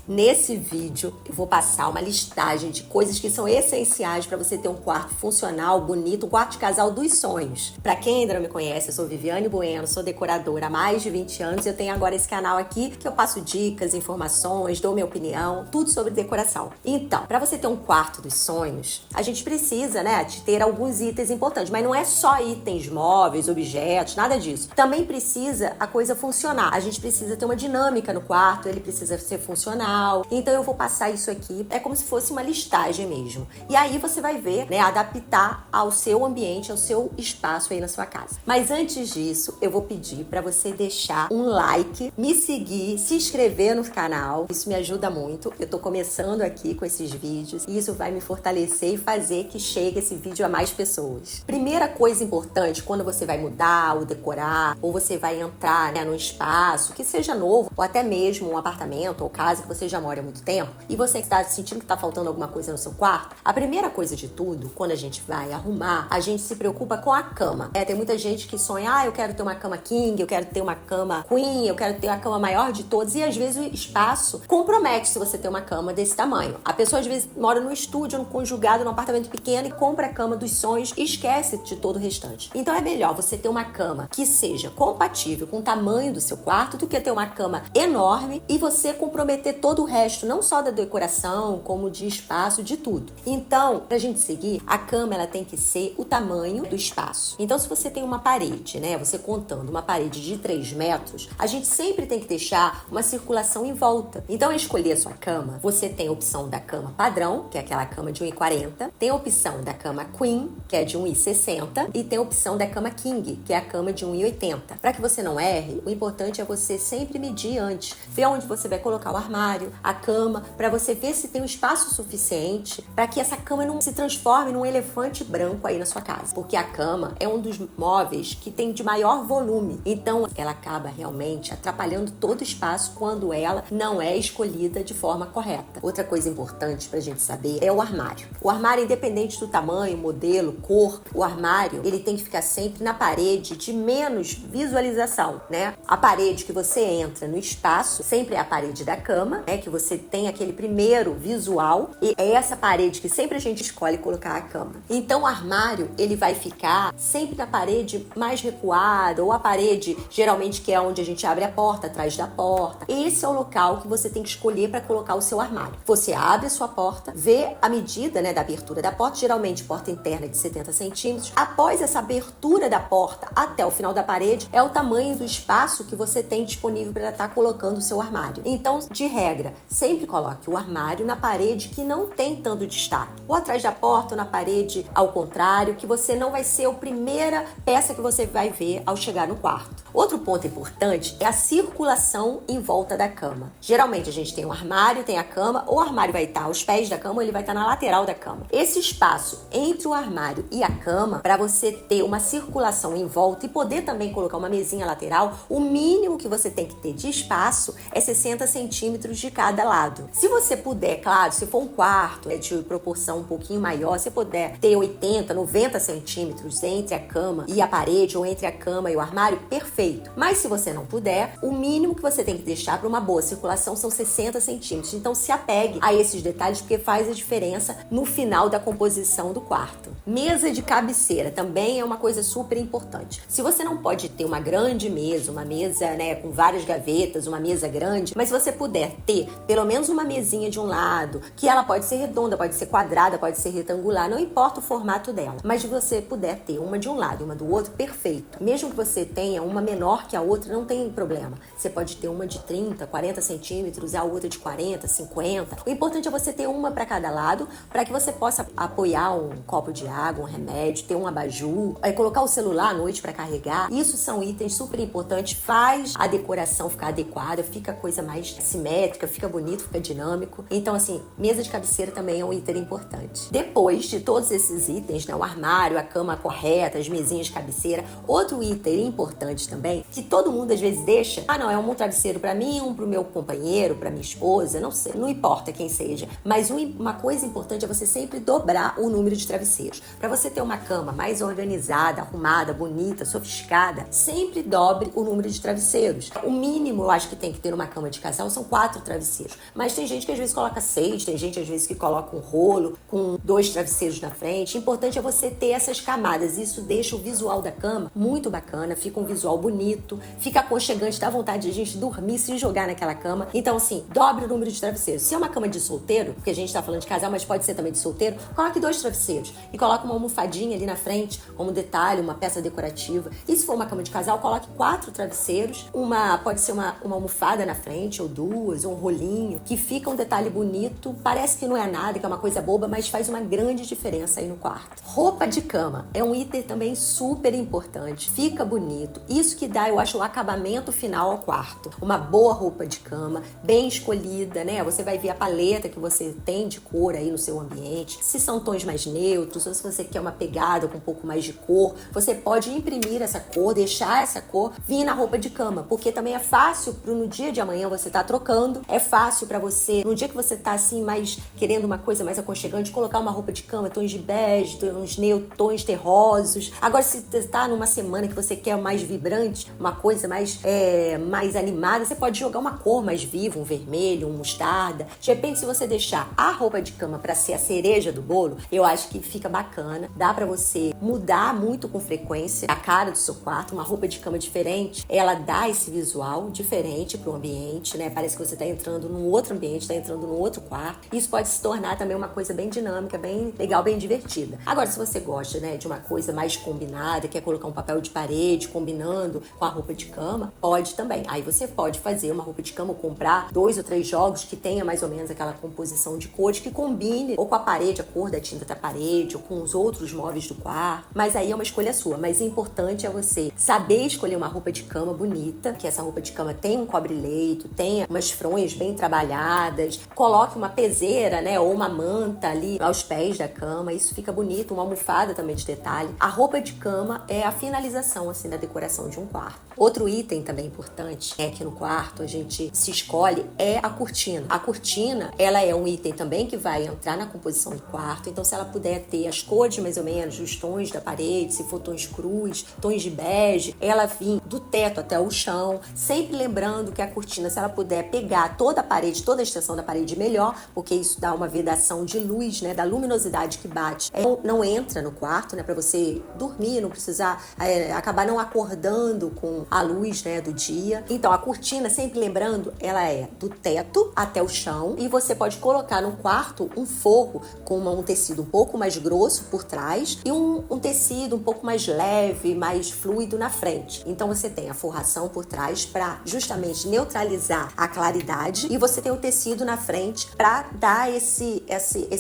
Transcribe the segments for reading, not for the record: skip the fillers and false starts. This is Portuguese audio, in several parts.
Nesse vídeo eu vou passar uma listagem de coisas que são essenciais para você ter um quarto funcional, bonito, um quarto de casal dos sonhos. Para quem ainda não me conhece, eu sou Viviane Bueno, sou decoradora há mais de 20 anos e eu tenho agora esse canal aqui que eu passo dicas, informações, dou minha opinião, tudo sobre decoração. Então, para você ter um quarto dos sonhos, a gente precisa, de ter alguns itens importantes, mas não é só itens móveis, objetos, nada disso. Também precisa a coisa funcionar. A gente precisa ter uma dinâmica no quarto, ele precisa ser funcional. Então eu vou passar isso aqui, é como se fosse uma listagem mesmo. E aí você vai ver, adaptar ao seu ambiente, ao seu espaço aí na sua casa. Mas antes disso, eu vou pedir para você deixar um like, me seguir, se inscrever no canal. Isso me ajuda muito. Eu tô começando aqui com esses vídeos e isso vai me fortalecer e fazer que chegue esse vídeo a mais pessoas. Primeira coisa importante, quando você vai mudar ou decorar, ou você vai entrar num espaço que seja novo, ou até mesmo um apartamento ou casa que você já mora há muito tempo, e você está sentindo que está faltando alguma coisa no seu quarto, a primeira coisa de tudo, quando a gente vai arrumar, a gente se preocupa com a cama. Tem muita gente que sonha, eu quero ter uma cama king, eu quero ter uma cama queen, eu quero ter a cama maior de todas, e às vezes o espaço compromete se você ter uma cama desse tamanho. A pessoa às vezes mora no estúdio, no conjugado, num apartamento pequeno e compra a cama dos sonhos e esquece de todo o restante. Então é melhor você ter uma cama que seja compatível com o tamanho do seu quarto do que ter uma cama enorme e você comprometer todo o resto, não só da decoração, como de espaço, de tudo. Então, pra gente seguir, a cama ela tem que ser o tamanho do espaço. Então, se você tem uma parede, você contando uma parede de 3 metros, a gente sempre tem que deixar uma circulação em volta. Então, ao escolher a sua cama, você tem a opção da cama padrão, que é aquela cama de 1,40, tem a opção da cama queen, que é de 1,60, e tem a opção da cama king, que é a cama de 1,80. Para que você não erre, o importante é você sempre medir antes, ver onde você vai colocar o armário, a cama, para você ver se tem um espaço suficiente para que essa cama não se transforme num elefante branco aí na sua casa. Porque a cama é um dos móveis que tem de maior volume. Então, ela acaba realmente atrapalhando todo o espaço quando ela não é escolhida de forma correta. Outra coisa importante pra gente saber é o armário. O armário, independente do tamanho, modelo, cor, o armário, ele tem que ficar sempre na parede de menos visualização, A parede que você entra no espaço sempre é a parede da cama, que você tem aquele primeiro visual, e é essa parede que sempre a gente escolhe colocar a cama. Então o armário, ele vai ficar sempre na parede mais recuada, ou a parede, geralmente, que é onde a gente abre a porta, atrás da porta. Esse é o local que você tem que escolher para colocar o seu armário. Você abre a sua porta, vê a medida, da abertura da porta, geralmente porta interna de 70 centímetros. Após essa abertura da porta até o final da parede, é o tamanho do espaço que você tem disponível para estar colocando o seu armário. Então, de regra, sempre coloque o armário na parede que não tem tanto destaque. Ou atrás da porta, ou na parede ao contrário, que você não vai ser a primeira peça que você vai ver ao chegar no quarto. Outro ponto importante é a circulação em volta da cama. Geralmente a gente tem um armário, tem a cama, ou o armário vai estar aos pés da cama, ou ele vai estar na lateral da cama. Esse espaço entre o armário e a cama, para você ter uma circulação em volta e poder também colocar uma mesinha lateral, o mínimo que você tem que ter de espaço é 60 centímetros de cada lado. Se você puder, claro, se for um quarto de proporção um pouquinho maior, se puder ter 80, 90 centímetros entre a cama e a parede, ou entre a cama e o armário, perfeito. Mas se você não puder, o mínimo que você tem que deixar para uma boa circulação são 60 centímetros. Então se apegue a esses detalhes, porque faz a diferença no final da composição do quarto. Mesa de cabeceira também é uma coisa super importante. Se você não pode ter uma grande mesa, uma mesa com várias gavetas, uma mesa grande, mas se você puder ter pelo menos uma mesinha de um lado, que ela pode ser redonda, pode ser quadrada, pode ser retangular, não importa o formato dela, mas se você puder ter uma de um lado e uma do outro, perfeito. Mesmo que você tenha uma menor que a outra, não tem problema. Você pode ter uma de 30, 40 centímetros e a outra de 40, 50. O importante é você ter uma para cada lado, para que você possa apoiar um copo de água, um remédio, ter um abajur, colocar o celular à noite para carregar. Isso são itens super importantes, faz a decoração ficar adequada, fica a coisa mais simétrica, fica bonito, fica dinâmico. Então, assim, mesa de cabeceira também é um item importante. Depois de todos esses itens, o armário, a cama correta, as mesinhas de cabeceira, outro item importante também, que todo mundo às vezes deixa, não, é um travesseiro para mim, um pro meu companheiro, para minha esposa, não sei, não importa quem seja, mas uma coisa importante é você sempre dobrar o número de travesseiros. Para você ter uma cama mais organizada, arrumada, bonita, sofisticada, sempre dobre o número de travesseiros. O mínimo, eu acho que tem que ter numa cama de casal são 4 travesseiros. travesseiros. Mas tem gente que às vezes coloca 6, tem gente às vezes que coloca um rolo com 2 travesseiros na frente. O importante é você ter essas camadas. Isso deixa o visual da cama muito bacana, fica um visual bonito, fica aconchegante, dá vontade de a gente dormir, se jogar naquela cama. Então, assim, dobre o número de travesseiros. Se é uma cama de solteiro, porque a gente tá falando de casal, mas pode ser também de solteiro, coloque 2 travesseiros e coloque uma almofadinha ali na frente, como detalhe, uma peça decorativa. E se for uma cama de casal, coloque 4 travesseiros, pode ser uma almofada na frente, ou 2, ou um rolinho, que fica um detalhe bonito. Parece que não é nada, que é uma coisa boba, mas faz uma grande diferença aí no quarto. Roupa de cama é um item também super importante, fica bonito. Isso que dá, eu acho, o acabamento final ao quarto. Uma boa roupa de cama, bem escolhida, né? Você vai ver a paleta que você tem de cor aí no seu ambiente. Se são tons mais neutros, ou se você quer uma pegada com um pouco mais de cor, você pode imprimir essa cor, deixar essa cor vir na roupa de cama, porque também é fácil no dia de amanhã você tá trocando, é fácil pra você, no dia que você tá assim mais querendo uma coisa mais aconchegante, colocar uma roupa de cama, tons de bege, tons neutros, tons terrosos. Agora, se você tá numa semana que você quer mais vibrante, uma coisa mais animada, você pode jogar uma cor mais viva, um vermelho, um mostarda. De repente, se você deixar a roupa de cama pra ser a cereja do bolo, eu acho que fica bacana. Dá pra você mudar muito com frequência a cara do seu quarto. Uma roupa de cama diferente, ela dá esse visual diferente pro ambiente, né? Parece que você tá entrando num outro ambiente, tá entrando num outro quarto. Isso pode se tornar também uma coisa bem dinâmica, bem legal, bem divertida. Agora, se você gosta, né, de uma coisa mais combinada, quer colocar um papel de parede combinando com a roupa de cama, pode também. Aí você pode fazer uma roupa de cama ou comprar 2 ou 3 jogos que tenha mais ou menos aquela composição de cores que combine ou com a parede, a cor da tinta da parede, ou com os outros móveis do quarto. Mas aí é uma escolha sua. Mas o importante é você saber escolher uma roupa de cama bonita, que essa roupa de cama tenha um cobre-leito, tenha umas fronhas bem trabalhadas, coloque uma peseira, né, ou uma manta ali aos pés da cama, isso fica bonito, uma almofada também de detalhe. A roupa de cama é a finalização, assim, da decoração de um quarto. Outro item também importante é que no quarto a gente se escolhe é a cortina. A cortina, ela é um item também que vai entrar na composição do quarto, então se ela puder ter as cores mais ou menos, os tons da parede, se for tons crus, tons de bege, ela vir do teto até o chão, sempre lembrando que a cortina, se ela puder pegar toda a parede, toda a extensão da parede, melhor, porque isso dá uma vedação de luz, né, da luminosidade que bate. Não entra no quarto, né, para você dormir, não precisar acabar não acordando com a luz, né, do dia. Então, a cortina, sempre lembrando, ela é do teto até o chão, e você pode colocar no quarto um forro com um tecido um pouco mais grosso por trás e um tecido um pouco mais leve, mais fluido na frente. Então, você tem a forração por trás para justamente neutralizar a claridade, e você tem o tecido na frente para dar esse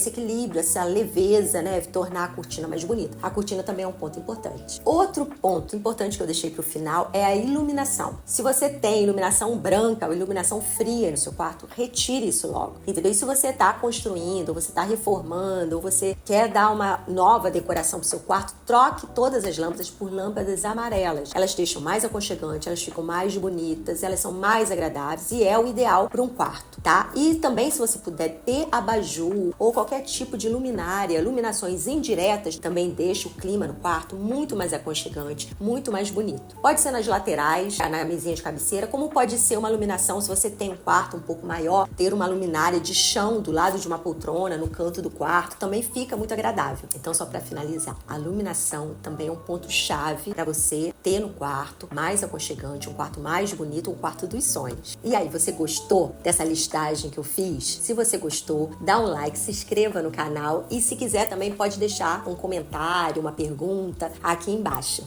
equilíbrio, essa leveza, né, tornar a cortina mais bonita. A cortina também é um ponto importante. Outro ponto importante que eu deixei para o final é a iluminação. Se você tem iluminação branca ou iluminação fria no seu quarto, retire isso logo, entendeu? E se você está construindo, ou você está reformando, ou você quer dar uma nova decoração para o seu quarto, troque todas as lâmpadas por lâmpadas amarelas. Elas deixam mais aconchegante, elas ficam mais bonitas, elas são mais agradáveis e é o ideal para um quarto, tá? E também, se você puder ter abajur ou qualquer tipo de luminária, iluminações indiretas, também deixa o clima no quarto muito mais aconchegante, muito mais bonito. Pode ser nas laterais, na mesinha de cabeceira, como pode ser uma iluminação, se você tem um quarto um pouco maior, ter uma luminária de chão do lado de uma poltrona, no canto do quarto, também fica muito agradável. Então, só para finalizar, a iluminação também é um ponto-chave para você ter no quarto mais aconchegante, um quarto mais bonito, um quarto dos sonhos. E aí, você gostou dessa listagem que eu fiz? Se você gostou, dá um like, se inscreva no canal e, se quiser, também pode deixar um comentário, uma pergunta aqui embaixo.